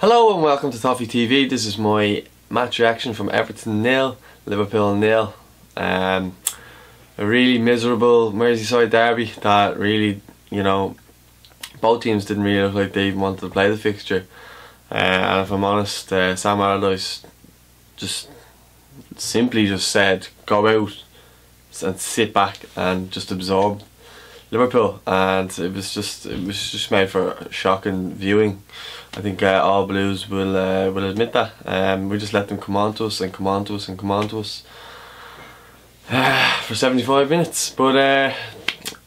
Hello and welcome to Toffee TV. This is my match reaction from Everton 0, Liverpool 0. A really miserable Merseyside derby that really, both teams didn't really look like they even wanted to play the fixture. And if I'm honest, Sam Allardyce just simply said, go out and sit back and just absorb Liverpool, and it was just made for shocking viewing. I think all Blues will admit that. We just let them come on to us and come on to us and come on to us for 75 minutes. But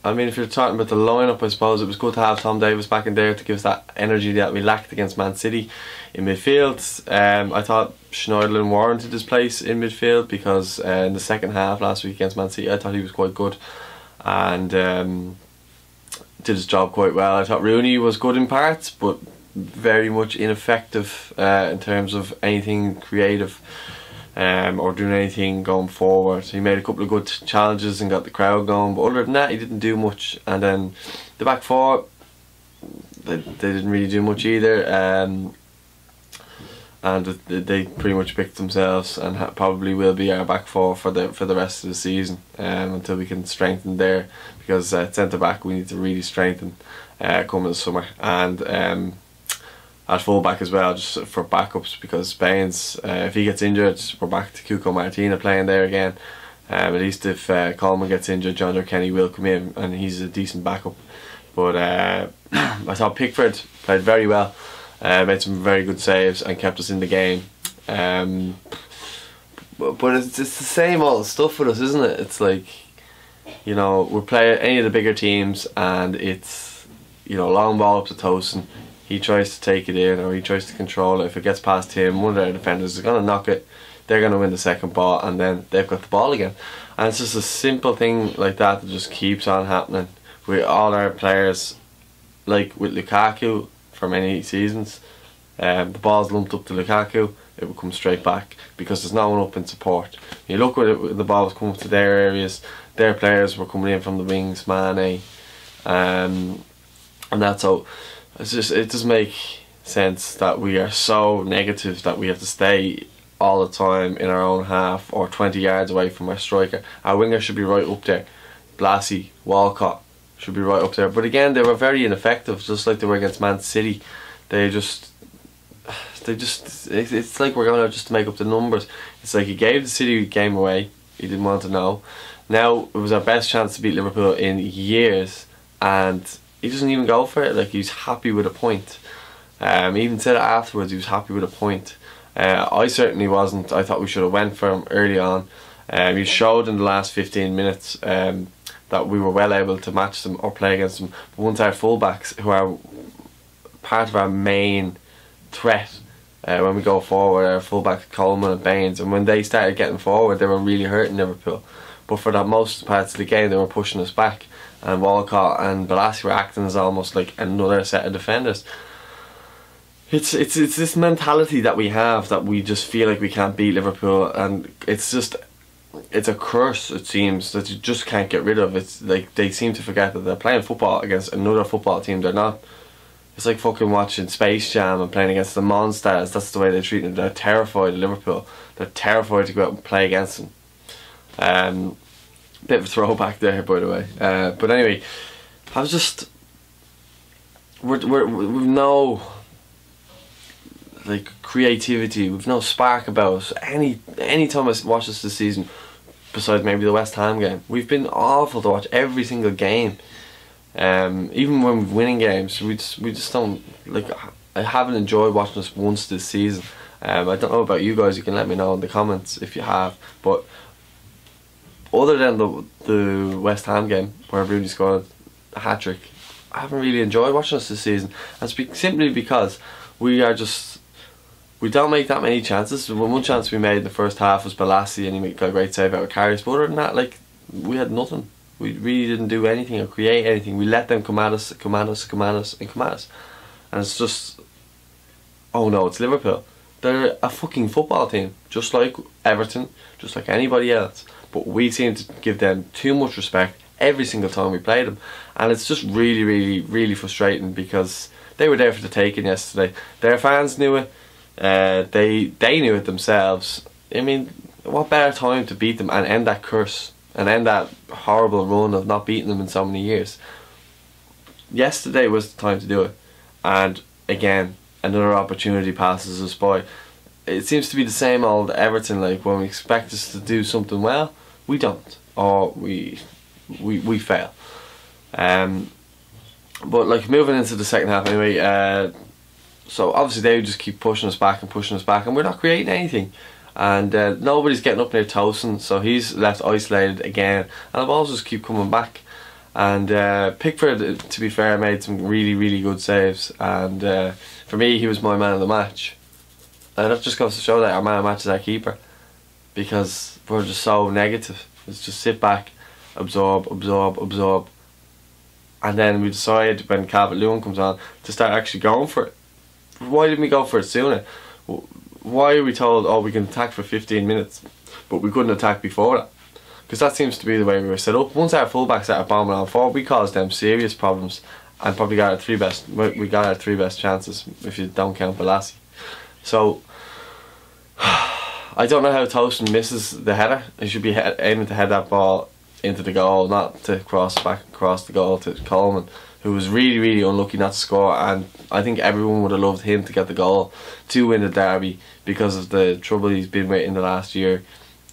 I mean, if you're talking about the lineup, I suppose it was good to have Tom Davies back in there to give us that energy that we lacked against Man City in midfield. I thought Schneiderlin warranted his place in midfield because in the second half last week against Man City, I thought he was quite good and did his job quite well. I thought Rooney was good in parts, but very much ineffective in terms of anything creative or doing anything going forward. He made a couple of good challenges and got the crowd going, but other than that he didn't do much. And then the back four, they didn't really do much either, and they pretty much picked themselves and probably will be our back four for the rest of the season until we can strengthen there, because centre back we need to really strengthen coming the summer, and at full back as well, just for backups, because Baines, if he gets injured, we're back to Cuco Martina playing there again. At least if Coleman gets injured, John Kenny will come in and he's a decent backup. But I thought Pickford played very well. Made some very good saves and kept us in the game. But it's the same old stuff with us, isn't it? It's like, we're playing any of the bigger teams and it's, long ball up to Tosin. He tries to take it in, or he tries to control it. If it gets past him, one of their defenders is going to knock it. They're going to win the second ball and then they've got the ball again. And it's just a simple thing like that just keeps on happening with all our players. Like with Lukaku, for many seasons, the ball's lumped up to Lukaku, it will come straight back because there's no one up in support. You look when the ball was coming to their areas, their players were coming in from the wings, Mane, and that's how. It doesn't make sense that we are so negative that we have to stay all the time in our own half or 20 yards away from our striker. Our winger should be right up there. Blassie, Walcott should be right up there. But again, they were very ineffective, just like they were against Man City. It's like we're going out just to make up the numbers. It's like he gave the City game away. He didn't want to know. Now it was our best chance to beat Liverpool in years, and he doesn't even go for it. Like, he's happy with a point. He even said it afterwards, he was happy with a point. I certainly wasn't. I thought we should have went for him early on. He showed in the last 15 minutes that we were well able to match them or play against them. But once our fullbacks, who are part of our main threat when we go forward, our fullback Coleman and Baines, and when they started getting forward, they were really hurting Liverpool. But for that most parts of the game, they were pushing us back, and Walcott and Blassie were acting as almost like another set of defenders. It's this mentality that we have, that we just feel like we can't beat Liverpool, and it's a curse, it seems, that you just can't get rid of. It's like they seem to forget that they're playing football against another football team. They're not. It's like fucking watching Space Jam and playing against the Monsters. That's the way they treat them. They're terrified of Liverpool. They're terrified to go out and play against them. Bit of a throwback there, by the way. But anyway, I was just we've no creativity. We've no spark about us. Any time I watch this season, besides maybe the West Ham game, we've been awful to watch every single game. Even when we're winning games, we just don't like. I haven't enjoyed watching us once this season. I don't know about you guys. You can let me know in the comments if you have. But other than the West Ham game where Rooney scored a hat-trick, I haven't really enjoyed watching us this season. And simply because we don't make that many chances. One chance we made in the first half was Blassie, and he got a great save out of Karius. But other than that, we had nothing. We really didn't do anything or create anything. We let them come at us, come at us, come at us, and come at us. And it's just, oh no, it's Liverpool. They're a fucking football team, just like Everton, just like anybody else. But we seem to give them too much respect every single time we play them, and it's just really, really, really frustrating because they were there for the taking yesterday. Their fans knew it. They knew it themselves. I mean, what better time to beat them and end that curse and end that horrible run of not beating them in so many years. Yesterday was the time to do it, and again another opportunity passes us by. It seems to be the same old Everton, like when we expect us to do something well, we don't, or we fail. But like moving into the second half anyway, so obviously they would just keep pushing us back, and we're not creating anything. And nobody's getting up near Tosin, so he's left isolated again, and the balls just keep coming back. And Pickford, to be fair, made some really good saves, and for me he was my man of the match. And that just goes to show that our man of the match is our keeper, because we're just so negative. It's just sit back, absorb, and then we decide when Calvert-Lewin comes on to start actually going for it. Why didn't we go for it sooner? Why are we told, oh, we can attack for 15 minutes, but we couldn't attack before that? Because that seems to be the way we were set up. Once our fullbacks started bombing on forward, we caused them serious problems, and probably got our three best chances if you don't count Balassi. So I don't know how Tosin misses the header. He should be aiming to head that ball into the goal, not to cross back across the goal to Coleman, who was really unlucky not to score. And I think everyone would have loved him to get the goal to win the derby because of the trouble he's been with in the last year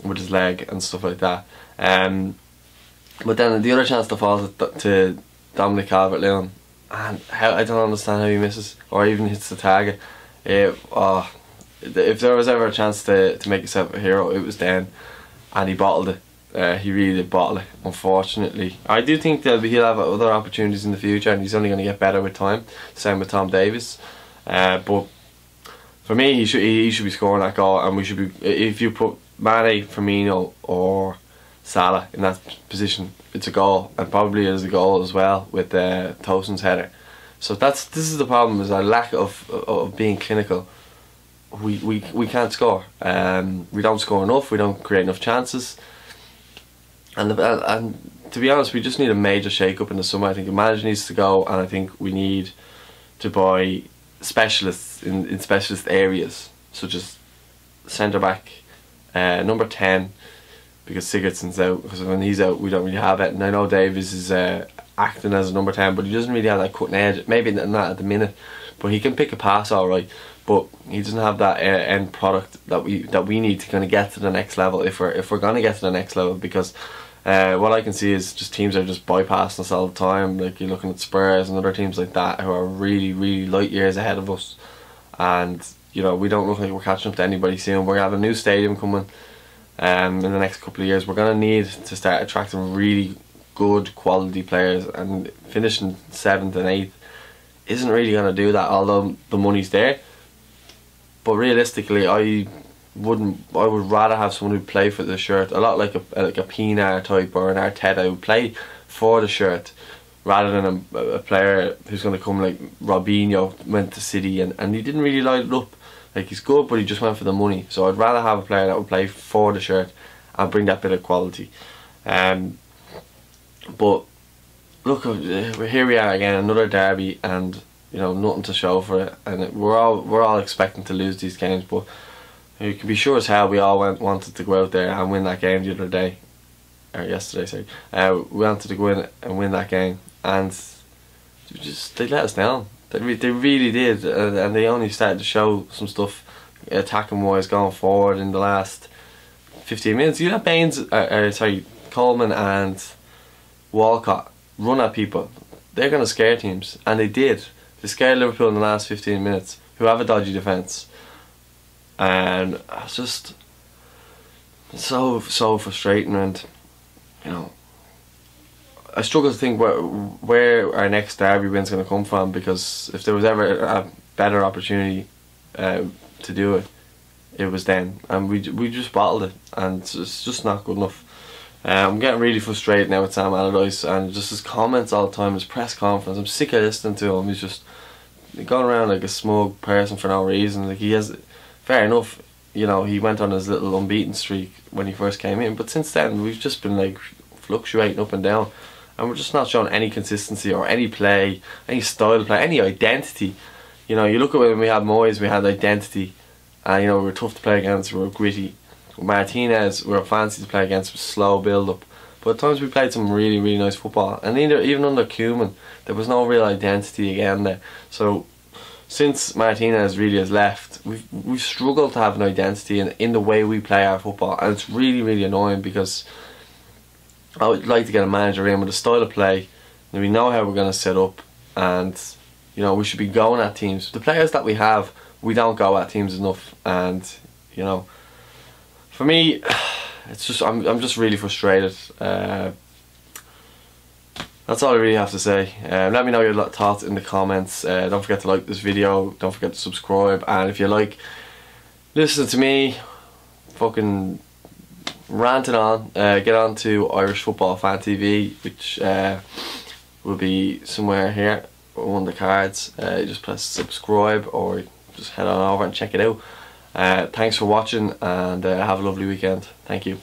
with his leg and stuff like that. But then the other chance to fall to Dominic Calvert-Lewin, and I don't understand how he misses or even hits the target. If there was ever a chance to make himself a hero, it was then, and he bottled it. He really did bottle it, unfortunately. I do think that he'll have other opportunities in the future, and he's only going to get better with time. Same with Tom Davies. But for me, he should be scoring that goal, and we should be. If you put Mane, Firmino, or Salah in that position, it's a goal, and probably is a goal as well with Tosin's header. So this is the problem: is our lack of being clinical. We can't score. We don't score enough. We don't create enough chances. And to be honest, we just need a major shake-up in the summer. I think the manager needs to go, and I think we need to buy specialists in specialist areas, such as centre-back, number 10, because Sigurdsson's out, because when he's out we don't really have it. And I know Davies is acting as a number 10, but he doesn't really have that cutting edge, maybe not at the minute, but he can pick a pass alright, but he doesn't have that end product that we need to kind of get to the next level if we're going to get to the next level. Because what I can see is just teams are just bypassing us all the time. Like you're looking at Spurs and other teams like that who are really light years ahead of us, and you know, we don't look like we're catching up to anybody soon. We're gonna have a new stadium coming in the next couple of years. We're gonna need to start attracting really good quality players, and finishing 7th and 8th isn't really gonna do that, although the money's there. But realistically, I would rather have someone who play for the shirt, a lot like a Pienaar type or an Arteta who play for the shirt, rather than a player who's going to come like Robinho went to City and he didn't really light it up. Like, he's good, but he just went for the money. So I'd rather have a player that would play for the shirt and bring that bit of quality. But look, here we are again, another derby, and you know, nothing to show for it, and we're all expecting to lose these games, but you can be sure as hell we all wanted to go out there and win that game the other day, or yesterday, sorry. We wanted to go in and win that game, and they let us down. They really did, and they only started to show some stuff attacking wise going forward in the last 15 minutes. You let Coleman and Walcott run at people, they're going to scare teams, and they did. They scared Liverpool in the last 15 minutes, who have a dodgy defence. And it's just so frustrating, and you know, I struggle to think where our next derby win's going to come from, because if there was ever a better opportunity to do it, it was then, and we just bottled it, and it's just not good enough. I'm getting really frustrated now with Sam Allardyce, and just his comments all the time, his press conference. I'm sick of listening to him. He's just going around like a smug person for no reason. Like, he has, fair enough, you know, he went on his little unbeaten streak when he first came in, but since then we've just been like fluctuating up and down, and we're just not showing any consistency or any play, any style of play, any identity. You know, you look at when we had Moyes, we had identity, and you know, we were tough to play against, we were gritty. With Martinez, we were fancy to play against, with slow build up. But at times we played some really, really nice football, and even under Koeman, there was no real identity again there. So since Martinez really has left, we've struggled to have an identity in the way we play our football, and it's really, really annoying, because I would like to get a manager in with a style of play, and we know how we're going to set up, and you know, we should be going at teams. The players that we have, we don't go at teams enough, and you know, for me, it's just I'm just really frustrated. That's all I really have to say. Let me know your thoughts in the comments. Don't forget to like this video. Don't forget to subscribe. And if you like listening to me fucking ranting on, get on to Irish Football Fan TV, which will be somewhere here on the cards. You just press subscribe, or just head on over and check it out. Thanks for watching, and have a lovely weekend. Thank you.